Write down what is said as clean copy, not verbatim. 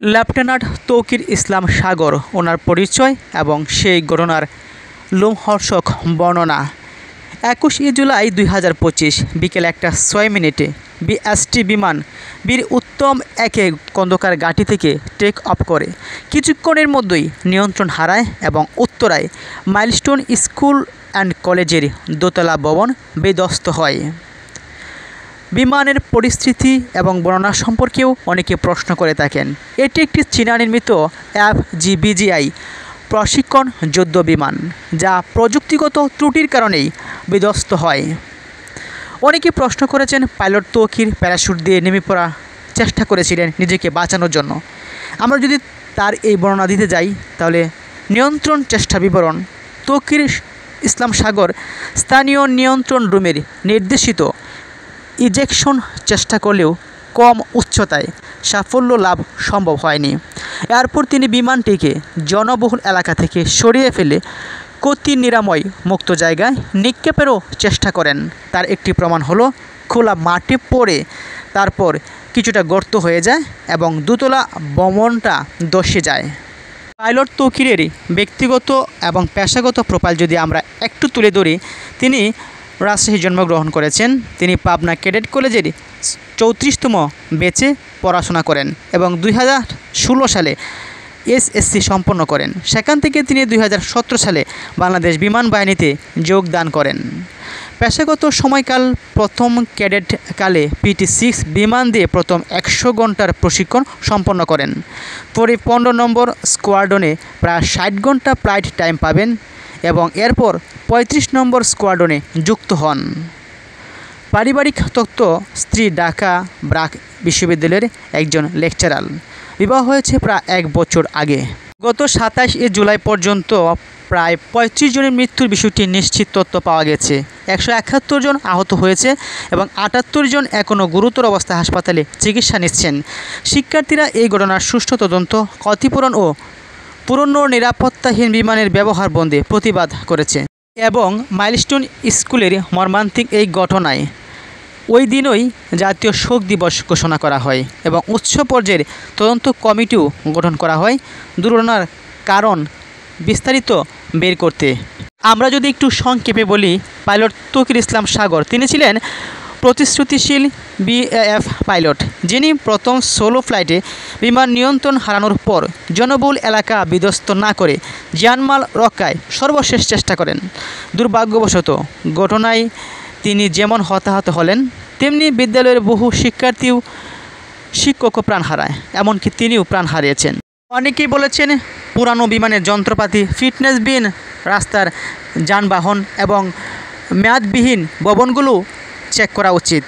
Lieutenant Tauqir ইসলাম সাগর, ওনার পরিচয় এবং সেই ঘটনার লোমহর্ষক বর্ণনা। 21 জুলাই 2025 বিকেল 1:06 বিএসটি বিমান বীর উত্তম একে খন্দকার ঘাঁটি থেকে টেক অফ করে কিছুক্ষণের মধ্যেই নিয়ন্ত্রণ হারায় এবং উত্তরায় মাইলস্টোন স্কুল অ্যান্ড কলেজের দোতলা ভবন বিধ্বস্ত হয়। বিমানের পরিস্থিতি এবং বর্ণনা সম্পর্কেও অনেকে প্রশ্ন করে থাকেন। এটি একটি চীনা নির্মিত FGBGI প্রশিক্ষণ যুদ্ধ বিমান, যা প্রযুক্তিগত ত্রুটির কারণেই বিধ্বস্ত হয়। অনেকে প্রশ্ন করেছেন পাইলট তৌকির প্যারাশুট দিয়ে নেমে পড়ার চেষ্টা করেছিলেন নিজেকে বাঁচানোর জন্য। আমরা যদি তার এই বর্ণনা দিতে যাই তাহলে নিয়ন্ত্রণ চেষ্টা বিবরণ: তৌকির ইসলাম সাগর স্থানীয় নিয়ন্ত্রণ রুমের নির্দেশিত ইজেকশন চেষ্টা করলেও কম উচ্চতায় সাফল্য লাভ সম্ভব হয়নি। এরপর তিনি বিমানটিকে জনবহুল এলাকা থেকে সরিয়ে ফেলে ক্ষতি নিরাময় মুক্ত জায়গায় নিক্ষেপেরও চেষ্টা করেন। তার একটি প্রমাণ হলো খোলা মাঠে পড়ে তারপর কিছুটা গর্ত হয়ে যায় এবং দোতলা ভবনটা ধসে যায়। পাইলট তৌকিরের ব্যক্তিগত এবং পেশাগত প্রোফাইল যদি আমরা একটু তুলে ধরি, তিনি রাজশাহী জন্মগ্রহণ করেছেন। তিনি পাবনা ক্যাডেট কলেজের 34তম ব্যাচে পড়াশোনা করেন এবং 2016 সালে SSC সম্পন্ন করেন। সেখান থেকে তিনি 2017 সালে বাংলাদেশ বিমান বাহিনীতে যোগদান করেন। পেশাগত সময়কাল: প্রথম ক্যাডেট কালে PT-6 বিমান দিয়ে প্রথম 100 ঘন্টার প্রশিক্ষণ সম্পন্ন করেন। পরে 15 নম্বর স্কোয়াড্রনে প্রায় 60 ঘন্টা ফ্লাইট টাইম পাবেন এবং এরপর 35 নম্বর স্কোয়াড্রনে যুক্ত হন। পারিবারিক তথ্য: স্ত্রী ঢাকা ব্র্যাক বিশ্ববিদ্যালয়ের একজন লেকচারার। বিবাহ হয়েছে প্রায় 1 বছর আগে। গত 27 জুলাই পর্যন্ত প্রায় 35 জনের মৃত্যুর বিষয়টি নিশ্চিত তথ্য পাওয়া গেছে। 171 জন আহত হয়েছে এবং 78 জন এখনও গুরুতর অবস্থায় হাসপাতালে চিকিৎসা নিচ্ছেন। শিক্ষার্থীরা এই ঘটনার সুষ্ঠু তদন্ত, ক্ষতিপূরণ ও পুরনো নিরাপত্তাহীন বিমানের ব্যবহার বন্ধে প্রতিবাদ করেছে এবং মাইলস্টোন স্কুলের মর্মান্তিক এই ঘটনায় ওই দিনই জাতীয় শোক দিবস ঘোষণা করা হয় এবং উচ্চ পর্যায়ের তদন্ত কমিটিও গঠন করা হয় দুর্ঘটনার কারণ বিস্তারিত বের করতে। আমরা যদি একটু সংক্ষেপে বলি, পাইলট তৌকির ইসলাম সাগর তিনি ছিলেন প্রতিশ্রুতিশীল BAF পাইলট, যিনি প্রথম সোলো ফ্লাইটে বিমান নিয়ন্ত্রণ হারানোর পর জনবহুল এলাকা বিধ্বস্ত না করে জানমাল রক্ষায় সর্বশেষ চেষ্টা করেন। দুর্ভাগ্যবশত ঘটনায় তিনি যেমন হতাহত হলেন, তেমনি বিদ্যালয়ের বহু শিক্ষার্থীও শিক্ষকও প্রাণ হারায়, এমনকি তিনিও প্রাণ হারিয়েছেন। অনেকেই বলেছেন পুরানো বিমানের যন্ত্রপাতি, ফিটনেসবিহীন রাস্তার যানবাহন এবং মেয়াদবিহীন ভবনগুলো চেক করা উচিত।